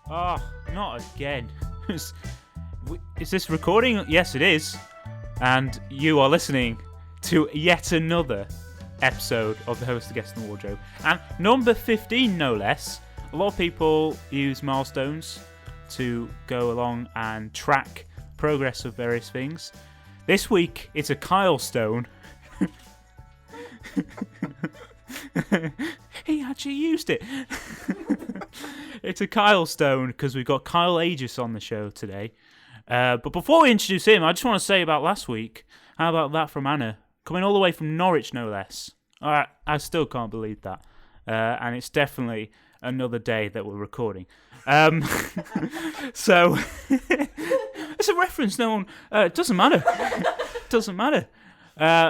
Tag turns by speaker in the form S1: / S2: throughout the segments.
S1: Oh, not again. Is this recording? Yes, it is. And you are listening to yet another episode of the Host, the Guest, and the Wardrobe. And number 15, no less. A lot of people use milestones to go along and track progress of various things. This week, it's a Kail stone. He actually used it. It's a Kail stone because we've got Kail Agius on the show today. But before we introduce him, I just want to say about last week. How about that from Anna? Coming all the way from Norwich, no less. I still can't believe that. And it's definitely another day that we're recording. So, it's a reference. No one. It doesn't matter. Doesn't matter.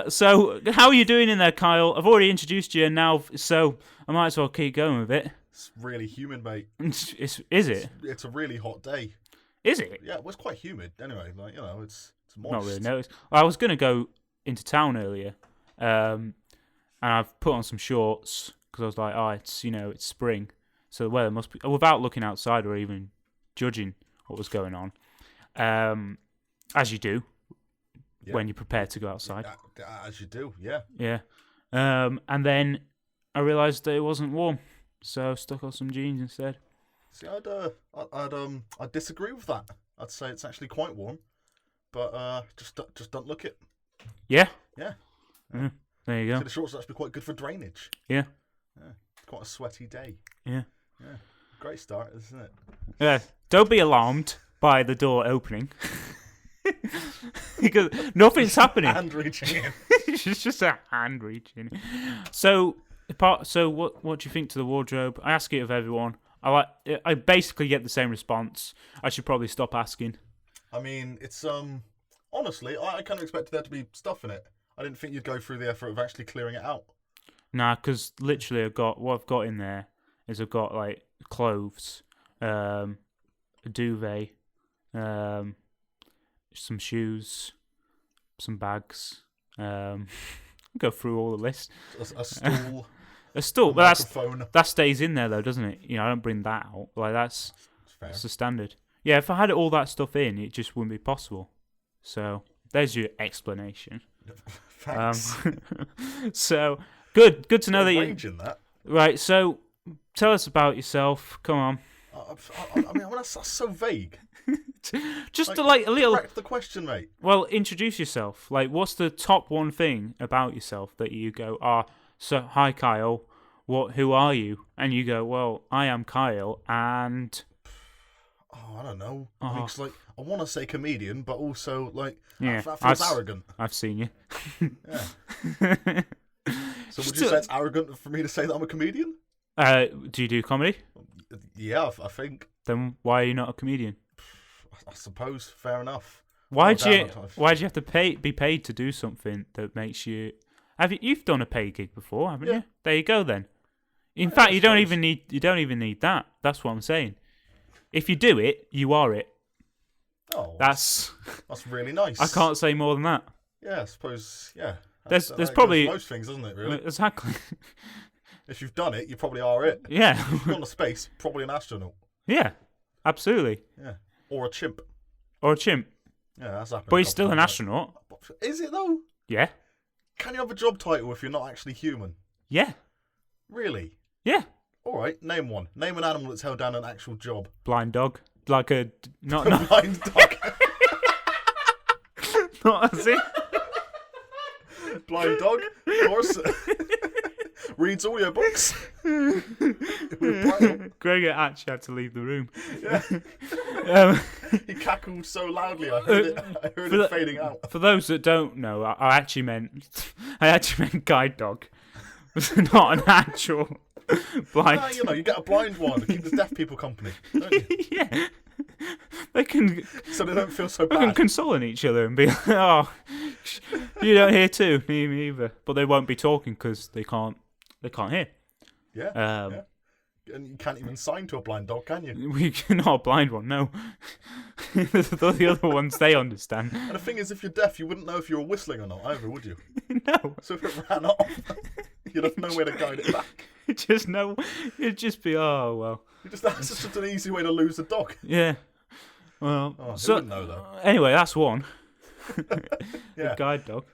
S1: So, how are you doing in there, Kail? I've already introduced you now, so I might as well keep going with it.
S2: It's really humid, mate.
S1: Is it?
S2: It's a really hot day.
S1: Is it?
S2: Yeah, well, it's quite humid anyway. Like, you know, it's moist.
S1: Not really noticed. I was going to go into town earlier, and I've put on some shorts because I was like, it's spring, so the weather must be. Without looking outside or even judging what was going on, as you do when you're prepared to go outside.
S2: As you do, yeah.
S1: Yeah. And then I realised that it wasn't warm, so I stuck on some jeans instead.
S2: See, I'd disagree with that. I'd say it's actually quite warm, but just don't look it.
S1: Yeah.
S2: Yeah.
S1: There you go.
S2: So the shorts are actually quite good for drainage.
S1: Yeah.
S2: Yeah. It's quite a sweaty day.
S1: Yeah.
S2: Yeah. Great start, isn't it?
S1: Yeah. Don't be alarmed by the door opening. Because nothing's happening.
S2: Hand reaching in.
S1: It's just a hand reaching. So what do you think to the wardrobe? I ask it of everyone. I basically get the same response. I should probably stop asking.
S2: I mean, it's honestly, I kind of expected there to be stuff in it. I didn't think you'd go through the effort of actually clearing it out.
S1: Nah, because literally what I've got in there is I've got like clothes, a duvet, some shoes, some bags. Go through all the list.
S2: A stool.
S1: A stool, but
S2: microphone.
S1: that stays in there though, doesn't it? You know, I don't bring that out. Like that's the standard. Yeah, if I had all that stuff in, it just wouldn't be possible. So there's your explanation.
S2: Thanks.
S1: So good to know that you.
S2: In that.
S1: Right. So tell us about yourself. Come on.
S2: I mean, that's so vague.
S1: Just to like a little.
S2: Correct the question, mate.
S1: Well, introduce yourself. Like, what's the top one thing about yourself that you go, so hi Kail, who are you? And you go, well, I am Kail, and
S2: I don't know. I mean, it's like I want to say comedian, but also like
S1: yeah,
S2: that feels arrogant.
S1: I've seen you.
S2: Yeah. So would you say it's arrogant for me to say that I'm a comedian?
S1: Do you do comedy?
S2: Yeah, I think.
S1: Then why are you not a comedian?
S2: I suppose fair enough.
S1: Why do you have to be paid to do something that makes you? You've done a paid gig before, haven't you? There you go then. In fact, you don't even need that. That's what I'm saying. If you do it, you are it.
S2: Oh,
S1: that's
S2: really nice.
S1: I can't say more than that.
S2: Yeah, I suppose. Yeah.
S1: There's probably
S2: most things, isn't it? Really.
S1: Exactly.
S2: If you've done it, you probably are it.
S1: Yeah.
S2: If you've gone to space, probably an astronaut.
S1: Yeah. Absolutely.
S2: Yeah. Or a chimp.
S1: Yeah,
S2: that's happened.
S1: But he's still an astronaut.
S2: Is it though?
S1: Yeah.
S2: Can you have a job title if you're not actually human?
S1: Yeah.
S2: Really?
S1: Yeah.
S2: All right. Name one. Name an animal that's held down an actual job.
S1: Blind dog. Like a not
S2: blind dog.
S1: Not as it.
S2: Blind dog. Of course. Reads audiobooks.
S1: Gregor actually had to leave the room.
S2: Yeah. He cackled so loudly I heard it fading out.
S1: For those that don't know, I actually meant guide dog. Not an actual blind.
S2: You get a blind one to keep the deaf people company, don't you?
S1: Yeah. They can.
S2: So they don't feel so bad.
S1: They can console each other and be like, "Oh, you don't hear too, me either." But they won't be talking because they can't hear.
S2: Yeah. Yeah. And you can't even sign to a blind dog, can you?
S1: We not a blind one, no. The other ones they understand.
S2: And the thing is, if you're deaf, you wouldn't know if you were whistling or not either, would you?
S1: No.
S2: So if it ran off. You'd have no way to guide it back.
S1: Just no. It'd just be well.
S2: That's just an easy way to lose a dog.
S1: Yeah. Well,
S2: who wouldn't know though?
S1: Anyway, that's one.
S2: Yeah.
S1: The guide dog.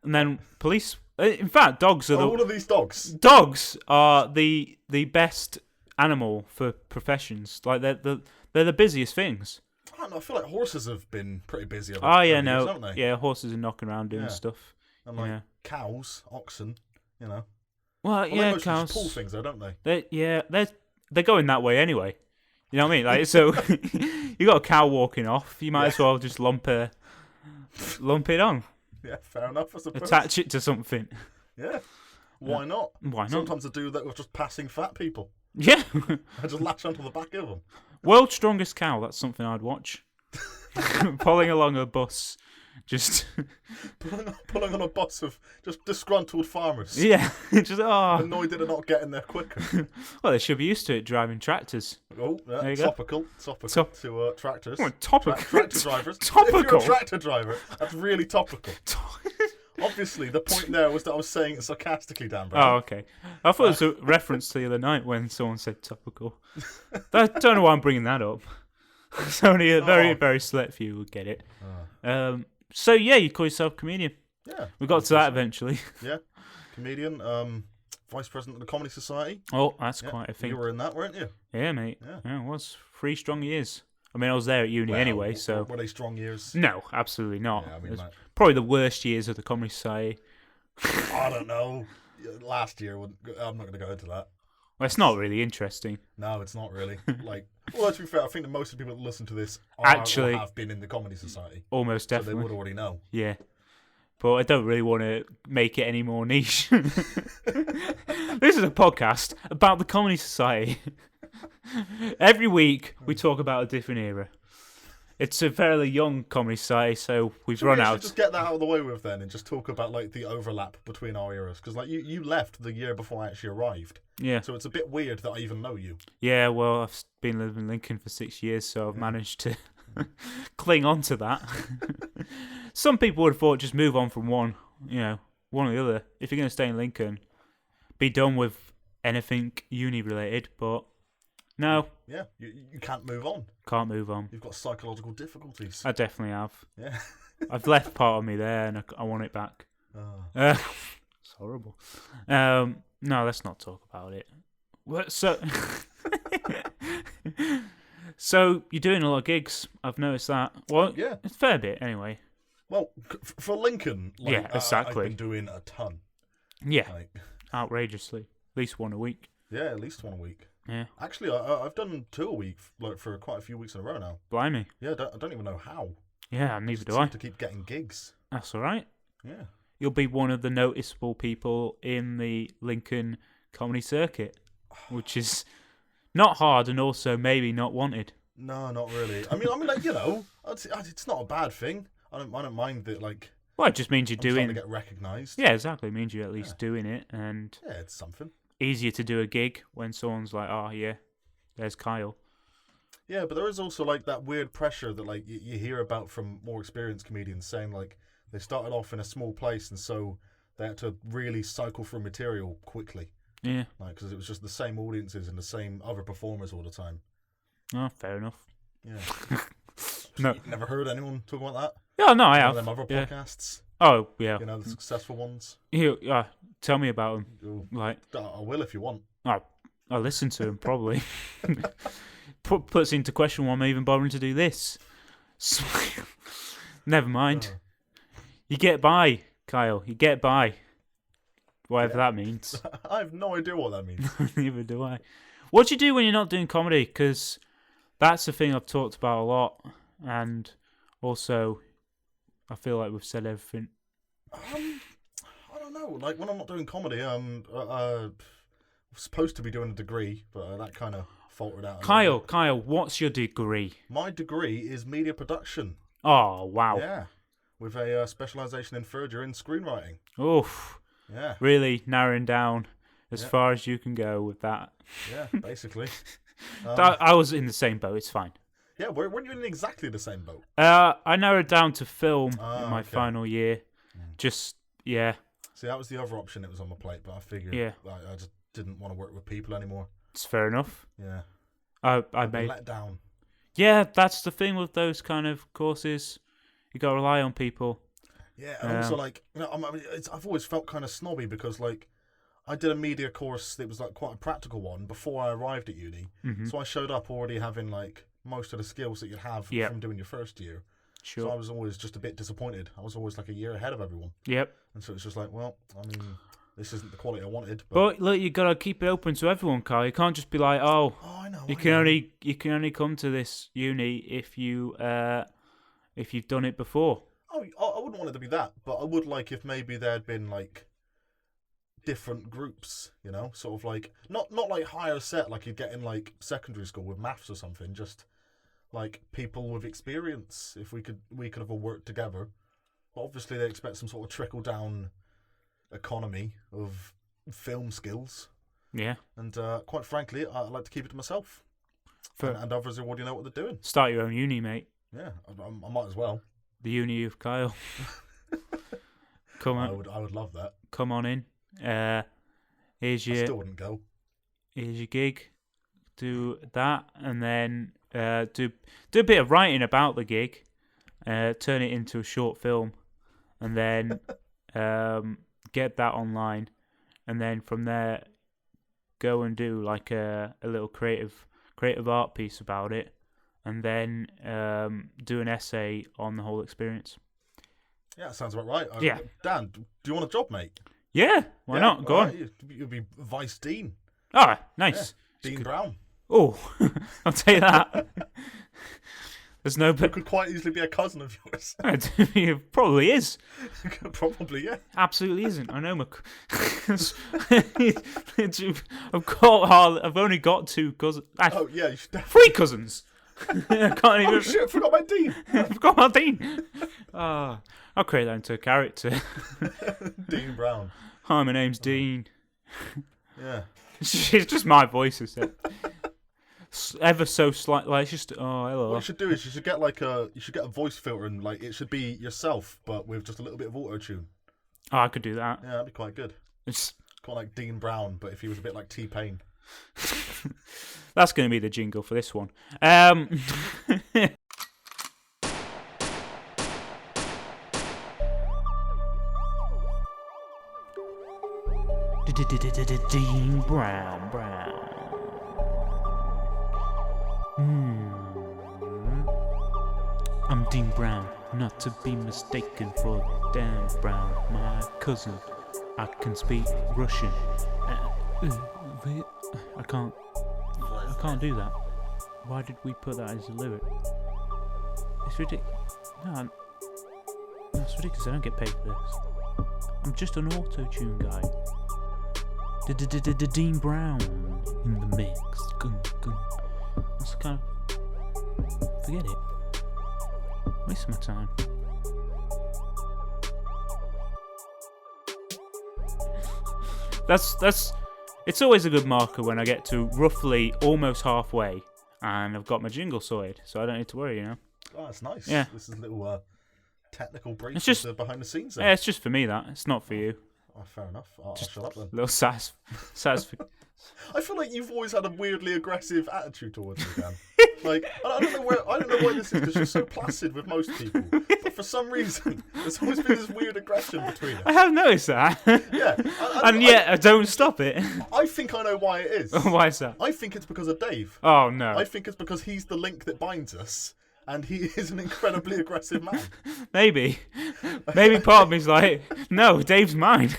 S1: And then police. In fact, dogs are
S2: all of these dogs.
S1: Dogs are the best animal for professions. Like they're the busiest things.
S2: I don't know. I feel like horses have been pretty busy.
S1: Haven't they? Yeah, horses are knocking around doing stuff.
S2: And like cows, oxen, you know.
S1: Well,
S2: They mostly
S1: cows.
S2: just pull things, though, don't they?
S1: They're going that way anyway. You know what I mean? Like, so you got a cow walking off. You might as well just lump it on.
S2: Yeah, fair enough. I suppose.
S1: Attach it to something.
S2: Yeah. Why not?
S1: Why not?
S2: Sometimes they do that with just passing fat people.
S1: Yeah.
S2: I just latch onto the back of them.
S1: World's Strongest Cow. That's something I'd watch. Pulling along a bus. Just
S2: pulling on a bus of just disgruntled farmers.
S1: Yeah, just
S2: annoyed that they're not getting there quicker.
S1: Well, they should be used to it driving tractors.
S2: Oh, yeah, topical to tractors.
S1: Oh, topical.
S2: Tractor drivers.
S1: Topical.
S2: If you're a tractor driver, that's really topical. Obviously, the point there was that I was saying it sarcastically, Dan Brown.
S1: Oh, okay. I thought it was a reference to the other night when someone said topical. I don't know why I'm bringing that up. It's only a very, very select few would get it. So, yeah, you call yourself a comedian.
S2: Yeah.
S1: We got to that eventually.
S2: Yeah. Comedian, vice president of the Comedy Society.
S1: Oh, that's quite a thing.
S2: You were in that, weren't you?
S1: Yeah, mate. Yeah, it was 3 strong years. I mean, I was there at uni anyway, so...
S2: Were they strong years?
S1: No, absolutely not.
S2: Yeah, I mean,
S1: it was probably the worst years of the Comedy Society.
S2: I don't know. Last year, I'm not going to go into that.
S1: Well, it's not really interesting.
S2: No, it's not really. Well, to be fair, I think that most of the people that listen to this
S1: actually
S2: have been in the Comedy Society.
S1: Almost definitely.
S2: So they would already know.
S1: Yeah. But I don't really want to make it any more niche. This is a podcast about the Comedy Society. Every week, we talk about a different era. It's a fairly young Comedy Society, so we've run out.
S2: Just get that out of the way with then and just talk about the overlap between our eras. Because you left the year before I actually arrived.
S1: Yeah.
S2: So it's a bit weird that I even know you.
S1: Yeah, well, I've been living in Lincoln for 6 years, so I've managed to cling on to that. Some people would have thought just move on from one or the other. If you're going to stay in Lincoln, be done with anything uni related, but no.
S2: Yeah, you can't move on.
S1: Can't move on.
S2: You've got psychological difficulties.
S1: I definitely have.
S2: Yeah.
S1: I've left part of me there and I want it back. It's horrible. No, let's not talk about it. So you're doing a lot of gigs. I've noticed that. Well,
S2: yeah,
S1: a fair bit anyway.
S2: Well, for Lincoln,
S1: yeah, exactly.
S2: I've been doing a ton.
S1: Yeah, outrageously, at least one a week.
S2: Yeah, at least one a week.
S1: Yeah.
S2: Actually, I've done 2 a week for quite a few weeks in a row now.
S1: Blimey.
S2: Yeah, I don't even know how.
S1: Yeah, neither do I.
S2: To keep getting gigs.
S1: That's all right.
S2: Yeah.
S1: You'll be one of the noticeable people in the Lincoln comedy circuit, which is not hard and also maybe not wanted.
S2: No, not really. I mean, it's not a bad thing. I don't mind that.
S1: Well, it just means you're
S2: trying to get recognised.
S1: Yeah, exactly. It means you're at least doing it, and
S2: yeah, it's something.
S1: Easier to do a gig when someone's like, "Oh yeah, there's Kyle."
S2: Yeah, but there is also that weird pressure that you hear about from more experienced comedians saying they started off in a small place and so they had to really cycle through material quickly.
S1: Yeah.
S2: Because it was just the same audiences and the same other performers all the time.
S1: Oh, fair enough.
S2: Yeah.
S1: No.
S2: You've never heard anyone talk about that?
S1: Yeah, no, I have.
S2: Them other podcasts?
S1: Oh, yeah.
S2: The successful ones?
S1: Tell me about them.
S2: I will if you want.
S1: I'll listen to them, probably. Puts into question why I'm even bothering to do this. Never mind. You get by, Kyle. You get by. Whatever that means.
S2: I have no idea what that means.
S1: Neither do I. What do you do when you're not doing comedy? Because that's the thing I've talked about a lot. And also, I feel like we've said everything.
S2: I don't know. When I'm not doing comedy, I'm supposed to be doing a degree, but that kind of faltered out.
S1: Kyle, what's your degree?
S2: My degree is media production.
S1: Oh, wow.
S2: Yeah. With a specialisation in third year in screenwriting.
S1: Oof.
S2: Yeah.
S1: Really narrowing down as far as you can go with that.
S2: Yeah, basically.
S1: I was in the same boat. It's fine.
S2: Yeah, weren't you in exactly the same boat?
S1: I narrowed down to film in my final year. Just, yeah.
S2: See, that was the other option that was on my plate, but I figured I just didn't want to work with people anymore.
S1: It's fair enough.
S2: Yeah.
S1: I made
S2: let down.
S1: Yeah, that's the thing with those kind of courses. You got to rely on people.
S2: Yeah, and also, like, you know, I've always felt kind of snobby because, like, I did a media course that was, like, quite a practical one before I arrived at uni.
S1: Mm-hmm.
S2: So I showed up already having, like, most of the skills that you'd have from doing your first year.
S1: Sure.
S2: So I was always just a bit disappointed. I was always, like, a year ahead of everyone.
S1: Yep.
S2: And so it's just like, well, I mean, this isn't the quality I wanted.
S1: But look, you got to keep it open to everyone, Kyle. You can't just be like, oh
S2: I know.
S1: You can only come to this uni if you've done it before.
S2: Oh, I wouldn't want it to be that, but I would like if maybe there'd been like different groups, you know, sort of like not like higher set like you'd get in like secondary school with maths or something. Just like people with experience. If we could have all worked together. But obviously, they expect some sort of trickle down economy of film skills.
S1: Yeah.
S2: And quite frankly, I like to keep it to myself. And others who already know what they're doing.
S1: Start your own uni, mate.
S2: Yeah, I might as well.
S1: The uni of Kyle. Come on.
S2: I would love that.
S1: Come on in. Here's your.
S2: I still wouldn't go.
S1: Here's your gig. Do that, and then do a bit of writing about the gig. Turn it into a short film, and then get that online, and then from there, go and do like a little creative art piece about it. And then do an essay on the whole experience.
S2: Yeah, that sounds about right.
S1: Yeah.
S2: Dan, do you want a job, mate?
S1: Yeah, why not? Go on.
S2: You'll be Vice Dean.
S1: Oh, nice.
S2: Yeah. Dean Brown.
S1: Oh, I'll take that. There's no...
S2: It could quite easily be a cousin of yours.
S1: It probably is.
S2: Probably, yeah.
S1: Absolutely isn't. I know my... I've only got 2 cousins.
S2: Oh, yeah, you should definitely...
S1: 3 cousins. I can't even...
S2: Oh, shit, I forgot my Dean.
S1: I forgot my Dean. I'll create that into a character.
S2: Dean Brown.
S1: Hi, my name's Dean.
S2: Yeah.
S1: It's just my voice, is it? Ever so slight, like, it's just, oh, hello.
S2: What you should do is you should get a voice filter and like it should be yourself, but with just a little bit of auto tune.
S1: Oh, I could do that.
S2: Yeah, that'd be quite good.
S1: It's
S2: quite like Dean Brown, but if he was a bit like T-Pain.
S1: That's going to be the jingle for this one. Dean Brown. I'm Dean Brown, not to be mistaken for Dan Brown, my cousin. I can speak Russian. I can't do that. Why did we put that as a lyric? It's ridiculous. No, that's ridiculous. I don't get paid for this. I'm just an auto-tune guy. Dean Brown in the mix. That's kind of... Forget it. Waste my time. That's. It's always a good marker when I get to roughly almost halfway and I've got my jingle sorted, so I don't need to worry, you know.
S2: Oh, that's nice.
S1: Yeah.
S2: This is a little technical brief.
S1: It's just
S2: behind the scenes.
S1: Yeah, it's just for me that. It's not for you.
S2: Oh, fair enough. I'll shut up then.
S1: Little satisfaction.
S2: I feel like you've always had a weirdly aggressive attitude towards me, Dan. Like, I don't know why this is, because you're so placid with most people. But for some reason, there's always been this weird aggression between us.
S1: I have noticed that.
S2: Yeah.
S1: I don't stop it.
S2: I think I know why it is.
S1: Why is that?
S2: I think it's because of Dave.
S1: Oh, no.
S2: I think it's because he's the link that binds us. And he is an incredibly aggressive man.
S1: Maybe part of me's like, no, Dave's mine.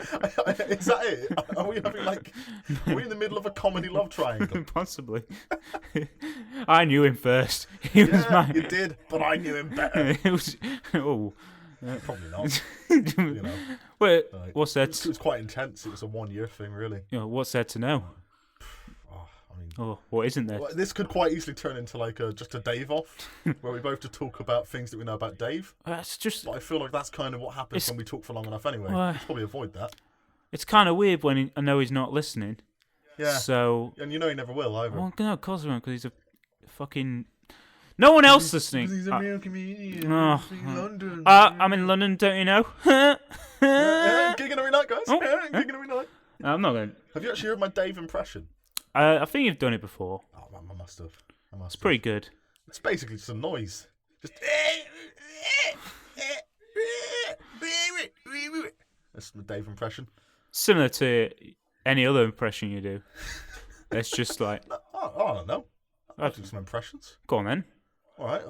S2: Is that it? Are we in the middle of a comedy love triangle?
S1: Possibly. I knew him first. He was mine.
S2: You did, but I knew him better.
S1: It was. Oh.
S2: Probably not. You know.
S1: Wait, what's that?
S2: It was quite intense. It was a 1-year thing, really.
S1: You know, what's there to know? What isn't there?
S2: Well, this could quite easily turn into like just a Dave off, where we both just talk about things that we know about Dave.
S1: That's just.
S2: But I feel like that's kind of what happens when we talk for long enough anyway.
S1: Well,
S2: we should probably avoid that.
S1: It's kind of weird when I know he's not listening.
S2: Yeah.
S1: So.
S2: And you know he never will either.
S1: Well, no, of course he won't, because he's a fucking. No one else listening.
S2: He's a real comedian.
S1: Oh,
S2: in London.
S1: I'm in London, don't you know?
S2: Gigging
S1: I'm not going.
S2: Have you actually heard my Dave impression?
S1: I think you've done it before.
S2: Oh, man, I must have.
S1: It's pretty good.
S2: It's basically just a noise. Just. That's my Dave impression.
S1: Similar to any other impression you do. It's just like.
S2: I don't know. I'll do some impressions.
S1: Go on then.
S2: All right.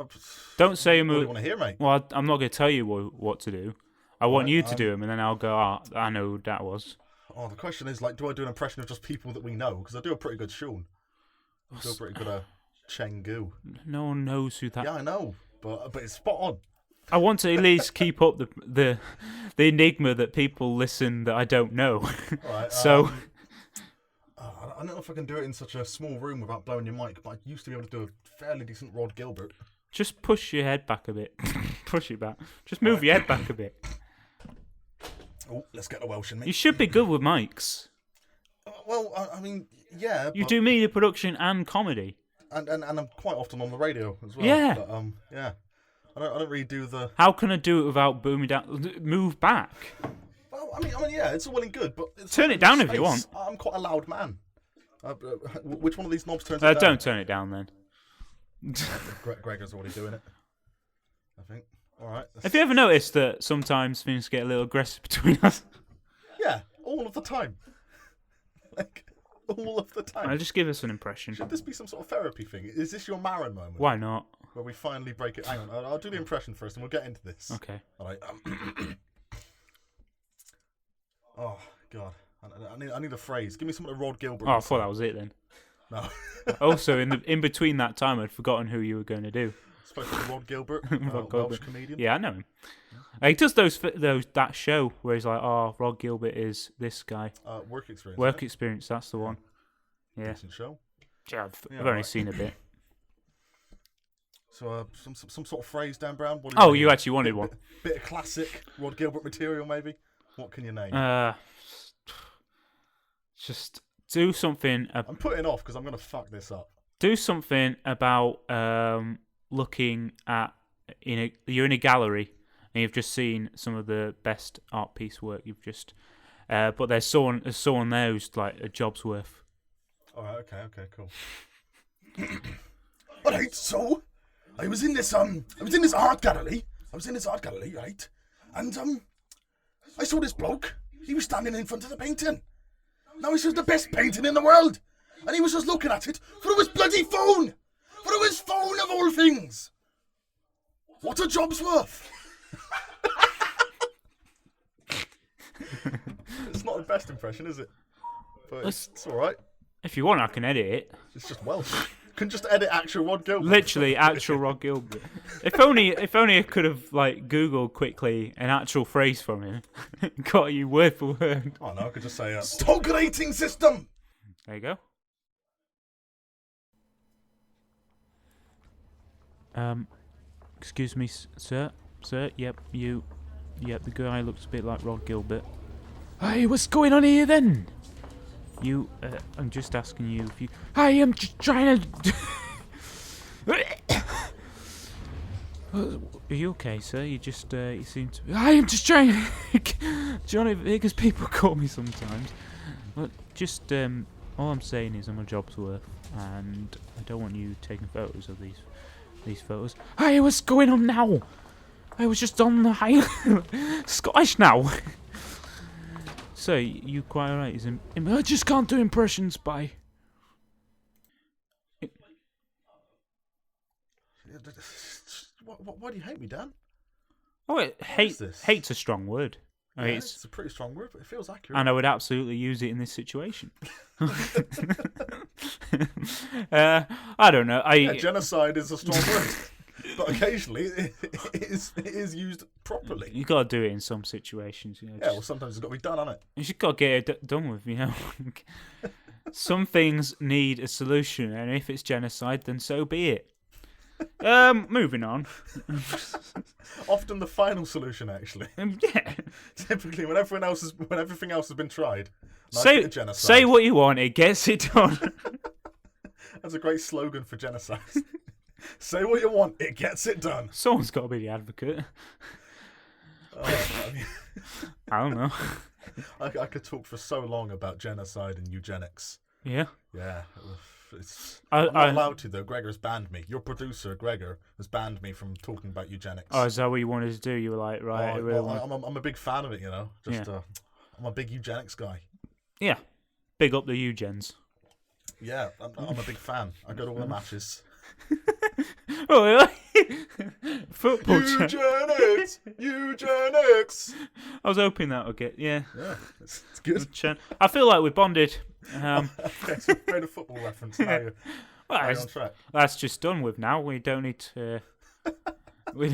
S1: Don't say a
S2: What do
S1: move.
S2: you want to hear, mate?
S1: Well, I'm not going to tell you what to do. I want you to do them, and then I'll go, I know who that was.
S2: Oh, the question is, like, do I do an impression of just people that we know? Because I do a pretty good Sean. I do a pretty good Chenggu.
S1: No one knows who that.
S2: Yeah, I know, but it's spot on.
S1: I want to at least keep up the enigma that people listen that I don't know.
S2: All right,
S1: So
S2: I don't know if I can do it in such a small room without blowing your mic, but I used to be able to do a fairly decent Rod Gilbert.
S1: just push your head back a bit. Push it back. Just move your head back a bit.
S2: Oh, let's get the Welsh in me.
S1: You should be good with mics.
S2: Well, I mean, yeah.
S1: You
S2: but,
S1: do media production and comedy.
S2: and I'm quite often on the radio as well.
S1: Yeah.
S2: But, yeah. I don't really do the.
S1: How can I do it without booming down? Move back.
S2: Well, I mean, yeah, it's all well and good, but
S1: Turn it down if you want.
S2: I'm quite a loud man. Which one of these knobs turns it down?
S1: Don't turn it down then.
S2: Gregor's already doing it, I think. All right.
S1: Have you ever noticed that sometimes things get a little aggressive between us?
S2: Yeah, all of the time. Like, all of the time.
S1: Just give us an impression.
S2: Should this be some sort of therapy thing? Is this your Marin moment?
S1: Why not?
S2: Where we finally break it. Hang on, I'll do the impression first, and we'll get into this.
S1: Okay.
S2: All right. Oh God, I need a phrase. Give me something to Rod Gilbert.
S1: Oh, I thought that was it then.
S2: No.
S1: Also, in between that time, I'd forgotten who you were going to do.
S2: Supposed to be Rod Gilbert,
S1: Rod
S2: Welsh
S1: Gilbert.
S2: comedian.
S1: Yeah, I know him. He does that show where he's like, "Oh, Rod Gilbert is this guy."
S2: Work experience.
S1: Work experience. That's the one. Yeah.
S2: Decent show.
S1: Yeah, I've only seen a bit.
S2: So, some sort of phrase, Dan Brown. What
S1: Oh, you actually wanted one.
S2: Bit of classic Rod Gilbert material, maybe. What can you name?
S1: Just do something.
S2: I'm putting off because I'm going to fuck this up.
S1: Do something about looking at you're in a gallery and you've just seen some of the best art piece work. You've just, but there's someone there who's like a job's worth.
S2: All right. Okay. Cool. All right. So, I was in this art gallery. Right? And I saw this bloke. He was standing in front of the painting. Now this is the best painting in the world. And he was just looking at it through his bloody phone. Through his phone of all things. What a job's worth. It's not the best impression, is it? But it's all right.
S1: If you want, I can edit it.
S2: It's just Welsh. You can just edit actual Rod Gilbert.
S1: Literally, actual Rod Gilbert. If only I could have like Googled quickly an actual phrase from him. Got you word for word.
S2: Oh no, I could just say stock rating system.
S1: There you go. Excuse me, sir. Sir, yep, the guy looks a bit like Rod Gilbert. Hey, what's going on here then? I'm just asking you if you... I am just trying to... Are you okay, sir? You just, you seem to... I am just trying to... Johnny, because people call me sometimes. But just, all I'm saying is I'm a job's worth, and I don't want you taking photos of these photos. Hey, what's going on now? I was just on the high... Scottish now. So, you quite alright? I just can't do impressions by...
S2: Why do you hate me, Dan?
S1: Oh, hate's a strong word. I mean,
S2: It's a pretty strong word, but it feels accurate.
S1: And I would absolutely use it in this situation. I don't know.
S2: Genocide is a strong word, but occasionally it is used properly.
S1: You got to do it in some situations.
S2: Yeah, well, sometimes it's got to be done, hasn't it?
S1: You just got to get it done with, Some things need a solution, and if it's genocide, then so be it. Moving on.
S2: Often the final solution, actually.
S1: Yeah.
S2: Typically, when everything else has been tried.
S1: Say what you want, it gets it done.
S2: That's a great slogan for genocide. Say what you want, it gets it done.
S1: Someone's got to be the advocate. I don't know.
S2: I could talk for so long about genocide and eugenics.
S1: Yeah.
S2: Yeah. I'm not
S1: I
S2: allowed to, though. Gregor's banned me. Your producer, Gregor, has banned me from talking about eugenics.
S1: Oh, is that what you wanted to do? You were like, right,
S2: I'm a big fan of it, you know. I'm a big eugenics guy.
S1: Yeah. Big up the eugens.
S2: Yeah, I'm a big fan. I go to all the matches.
S1: Oh, really? Football.
S2: Eugenics! Eugenics!
S1: I was hoping that would get,
S2: Yeah, it's good.
S1: I feel like we bonded.
S2: Okay, so we've made a football reference now. You're on track.
S1: That's just done with now. We don't need to.
S2: Right,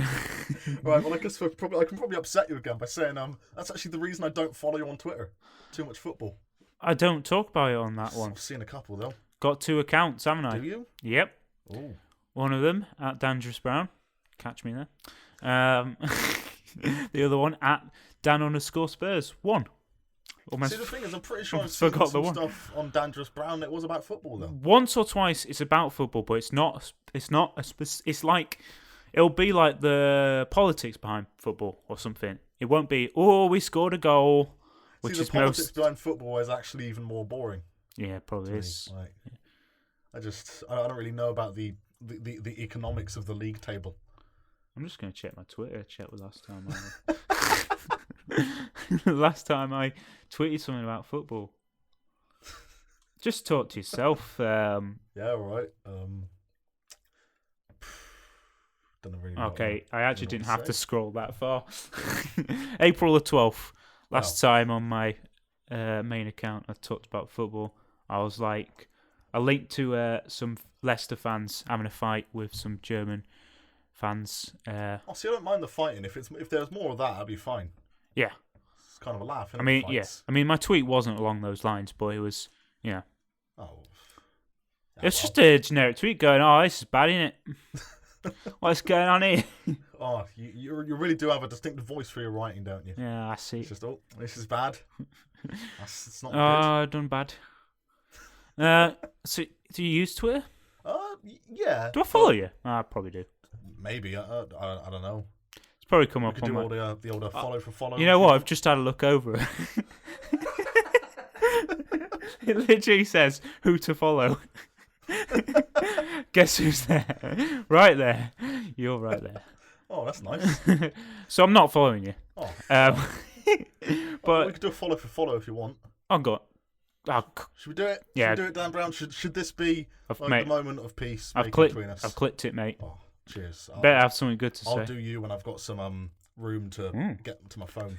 S2: well, I can probably upset you again by saying that's actually the reason I don't follow you on Twitter. Too much football.
S1: I don't talk about it on that one.
S2: I've seen a couple though.
S1: Got 2 accounts, haven't I?
S2: Do you?
S1: Yep.
S2: Oh.
S1: One of them at Dangerous Brown. Catch me there. The other one at Dan_Spurs. 1. Almost.
S2: See, the thing is, I'm pretty sure I've seen some stuff on Dangerous Brown that was about football though.
S1: Once or twice, it's about football, but it's not. It's like it'll be like the politics behind football or something. It won't be. Oh, we scored a goal. Which
S2: See,
S1: is
S2: the politics behind football is actually even more boring.
S1: Yeah, probably is.
S2: Like, I don't really know about the economics of the league table.
S1: I'm just going to check my Twitter. Check the last time the last time I tweeted something about football. Just talk to yourself.
S2: Yeah, all right. Don't really know
S1: okay, I actually didn't have to scroll that far. April the 12th. Last time on my main account I talked about football. I was like, I linked to some Leicester fans having a fight with some German fans.
S2: See, I don't mind the fighting. If there's more of that, I'd be fine.
S1: Yeah.
S2: It's kind of a laugh.
S1: I mean, yeah. I mean, my tweet wasn't along those lines, but it was,
S2: Oh.
S1: It's just a generic tweet going, oh, this is bad, isn't it? What's going on here?
S2: Oh, you really do have a distinctive voice for your writing, don't you?
S1: Yeah, I see.
S2: It's just, this is bad. It's not good.
S1: I've done bad. So, do you use Twitter?
S2: Yeah.
S1: Do I follow you? I probably do.
S2: Maybe. I don't know.
S1: It's probably come up
S2: on
S1: the
S2: old follow for follow.
S1: You know what? I've just had a look over it. It literally says who to follow. Guess who's there? Right there. You're right there.
S2: Oh, that's nice.
S1: So I'm not following you.
S2: Oh.
S1: But
S2: we could do a follow for follow if you want.
S1: I've got.
S2: Should we do it?
S1: Yeah.
S2: Should we do it, Dan Brown? Should this be the moment of peace between us?
S1: I've clicked it, mate.
S2: Oh, cheers.
S1: Better have something good to say.
S2: I'll do you when I've got some room to get to my phone.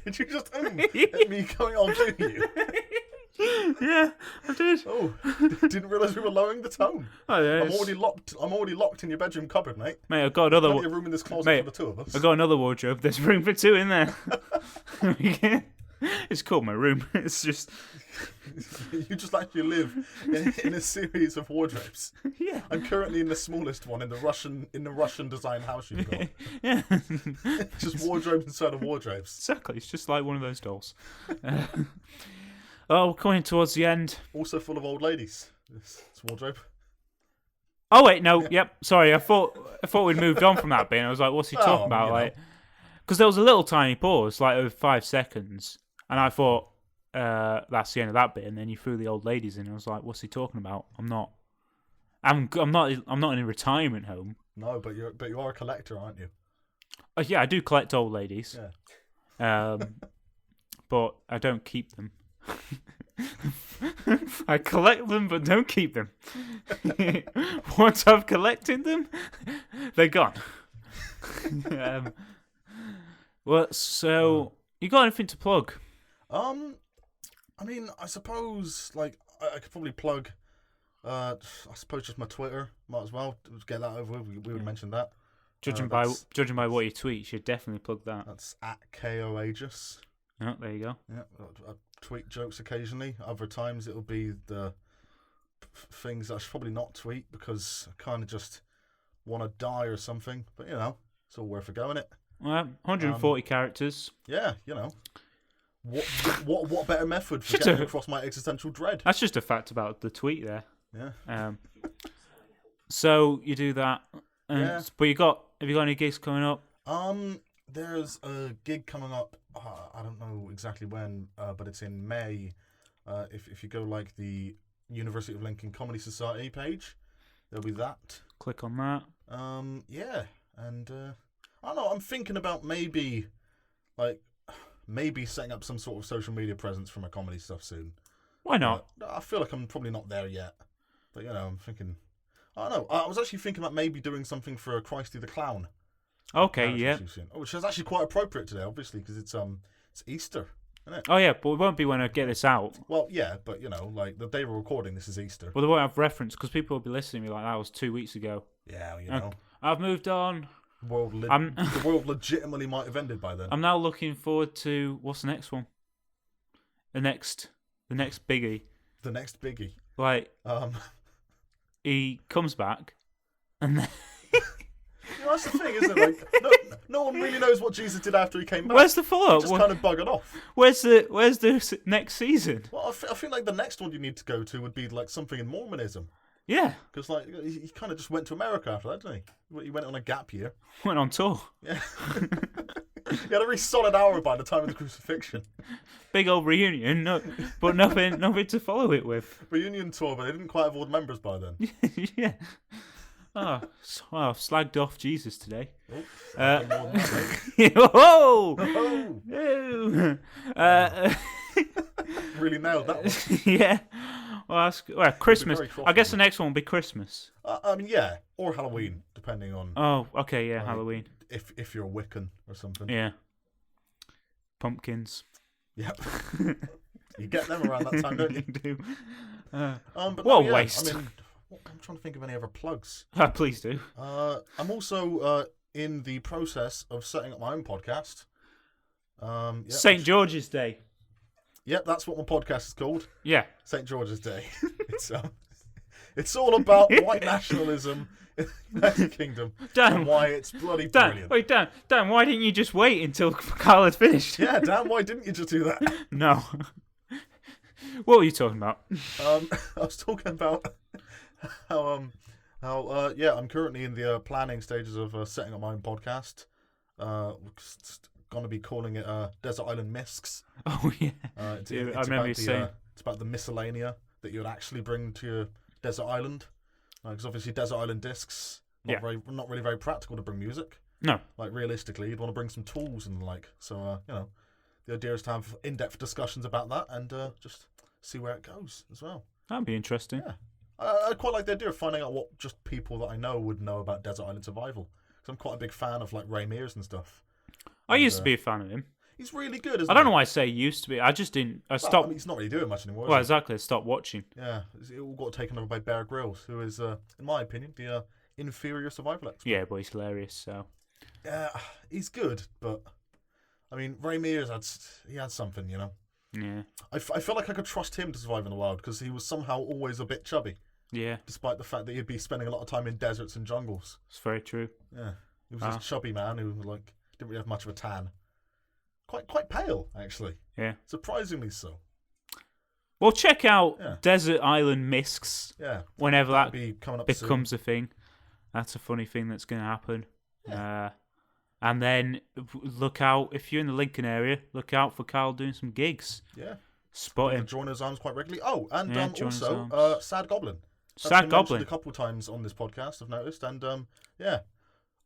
S2: Did you just at me going, I'll do you?
S1: Yeah, I did.
S2: Oh, didn't realise we were lowering the tone.
S1: Oh, yeah,
S2: I'm already locked in your bedroom cupboard, mate.
S1: Mate, I've got another
S2: Plenty of room in this closet for the two of us.
S1: I've got another wardrobe. There's room for 2 in there. It's called my room. It's just
S2: you just actually live in a series of wardrobes.
S1: Yeah.
S2: I'm currently in the smallest one in the Russian design house you've got.
S1: Yeah.
S2: Just wardrobes inside of wardrobes.
S1: Exactly. It's just like one of those dolls. We're coming towards the end.
S2: Also full of old ladies. This wardrobe.
S1: Oh wait, no. Yep. Sorry, I thought we'd moved on from that bit. And I was like, what's he talking about? Like, because there was a little tiny pause, like of 5 seconds, and I thought that's the end of that bit. And then you threw the old ladies in. And I was like, what's he talking about? I'm not in a retirement home.
S2: No, but you are a collector, aren't you?
S1: Yeah, I do collect old ladies.
S2: Yeah.
S1: But I don't keep them. I collect them, but don't keep them. Once I've collected them, they're gone. Well, so you got anything to plug?
S2: I mean, I suppose like I could probably plug. I suppose just my Twitter. Might as well get that over with. We would mention that.
S1: Judging by what you tweet, you should definitely plug that.
S2: That's at Kail Agius.
S1: Oh, there you go.
S2: Yeah, I tweet jokes occasionally. Other times it'll be the things that I should probably not tweet because I kind of just want to die or something. But you know, it's all worth a go, innit?
S1: Well, 140 characters.
S2: Yeah, you know. What better method for getting across my existential dread?
S1: That's just a fact about the tweet there.
S2: Yeah.
S1: So you do that.
S2: Yeah.
S1: But have you got any gigs coming up?
S2: there's a gig coming up. I don't know exactly when, but it's in May. If you go like the University of Lincoln Comedy Society page, there'll be that.
S1: Click on that.
S2: Yeah, and I don't know. I'm thinking about maybe setting up some sort of social media presence for my comedy stuff soon.
S1: Why not?
S2: I feel like I'm probably not there yet, but I'm thinking. I don't know. I was actually thinking about maybe doing something for Christy the Clown.
S1: Okay, yeah.
S2: Which is actually quite appropriate today, obviously, because it's Easter, isn't it?
S1: Oh yeah, but it won't be when I get this out.
S2: Well, yeah, but like the day we're recording, this is Easter.
S1: Well, they won't have reference because people will be listening to me like that was 2 weeks ago.
S2: Yeah,
S1: I've moved on.
S2: The world legitimately might have ended by then.
S1: I'm now looking forward to what's the next one? The next biggie.
S2: The next biggie.
S1: Like, he comes back, and then
S2: that's the thing, isn't it? Like, no one really knows what Jesus did after he came back.
S1: Where's the follow-up?
S2: Just kind of buggered off.
S1: Where's the next season?
S2: Well, I feel like the next one you need to go to would be like something in Mormonism.
S1: Yeah.
S2: Because like he kind of just went to America after that, didn't he? He went on a gap year.
S1: Went on tour.
S2: Yeah. He had a really solid hour by the time of the crucifixion.
S1: Big old reunion, but nothing to follow it with.
S2: Reunion tour, but they didn't quite have all the members by then.
S1: Yeah. Oh, I've slagged off Jesus today.
S2: Oh, really nailed that one.
S1: Yeah. Well, Christmas. I guess the next one will be Christmas.
S2: I mean, yeah, or Halloween, depending on.
S1: Oh, okay, yeah, Halloween.
S2: If you're a Wiccan or something.
S1: Yeah. Pumpkins.
S2: Yep. You get them around that time, don't you?
S1: You do.
S2: But
S1: what a waste.
S2: I mean, I'm trying to think of any other plugs.
S1: Please do.
S2: I'm also in the process of setting up my own podcast.
S1: St. George's Day.
S2: Yep, that's what my podcast is called.
S1: Yeah.
S2: St. George's Day. It's all about white nationalism in the United Kingdom.
S1: Dan,
S2: and why it's bloody brilliant.
S1: Wait, Dan, why didn't you just wait until Kail had finished?
S2: Yeah, Dan, why didn't you just do that?
S1: No. What were you talking about?
S2: I was talking about how I'm currently in the planning stages of setting up my own podcast. Going to be calling it Desert Island Misks.
S1: Oh yeah.
S2: I
S1: remember you saying
S2: it's about the miscellanea that you would actually bring to your desert island. Because obviously desert island discs not really very practical to bring music.
S1: No.
S2: Like realistically, you'd want to bring some tools and the like. So the idea is to have in-depth discussions about that and just see where it goes as well.
S1: That'd be interesting.
S2: Yeah. I quite like the idea of finding out what just people that I know would know about desert island survival. Because I'm quite a big fan of like Ray Mears and stuff.
S1: I used to be a fan of him.
S2: He's really good, isn't he?
S1: I don't know why I say used to be. I just didn't. I stopped.
S2: Well, I mean, he's not really doing much anymore.
S1: Well, exactly. I stopped watching.
S2: Yeah, it all got taken over by Bear Grylls, who is, in my opinion, the inferior survival expert.
S1: Yeah, but he's hilarious. So.
S2: Yeah, he's good, but I mean, Ray Mears had something,
S1: Yeah.
S2: I feel like I could trust him to survive in the wild because he was somehow always a bit chubby.
S1: Yeah.
S2: Despite the fact that he'd be spending a lot of time in deserts and jungles.
S1: It's very true.
S2: Yeah, he was this chubby man who like didn't really have much of a tan. Quite pale, actually.
S1: Yeah.
S2: Surprisingly so.
S1: Well, check out Desert Island Misks.
S2: Yeah.
S1: Whenever that
S2: be coming up
S1: becomes
S2: soon.
S1: a thing. That's a funny thing that's going to happen.
S2: Yeah.
S1: And then look out, if you're in the Lincoln area, look out for Kail doing some gigs.
S2: Yeah.
S1: Spot him.
S2: Join his arms quite regularly. Oh, and also Sad Goblin.
S1: Sad Goblin.
S2: A couple of times on this podcast, I've noticed. And yeah.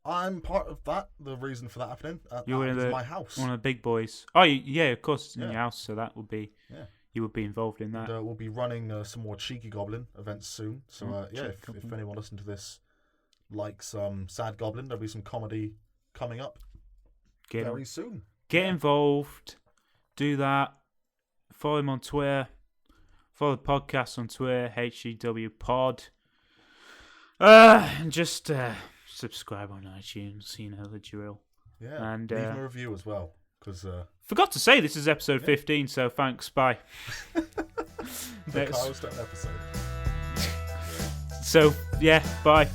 S2: I'm part of that. The reason for that happening.
S1: You're in
S2: my house.
S1: One of the big boys. Oh, yeah, of course, it's in your house. So that would be.
S2: Yeah.
S1: You would be involved in that.
S2: And, we'll be running some more Cheeky Goblin events soon. So if anyone listening to this likes Sad Goblin, there'll be some comedy coming up very soon.
S1: Get involved. Do that. Follow him on Twitter. Follow the podcast on Twitter. HGW Pod. And just. Subscribe on iTunes, you know the drill.
S2: Yeah,
S1: and
S2: leave me a review as well. Cause,
S1: forgot to say this is episode 15, so thanks, bye.
S2: The Kail episode.
S1: So, yeah, bye.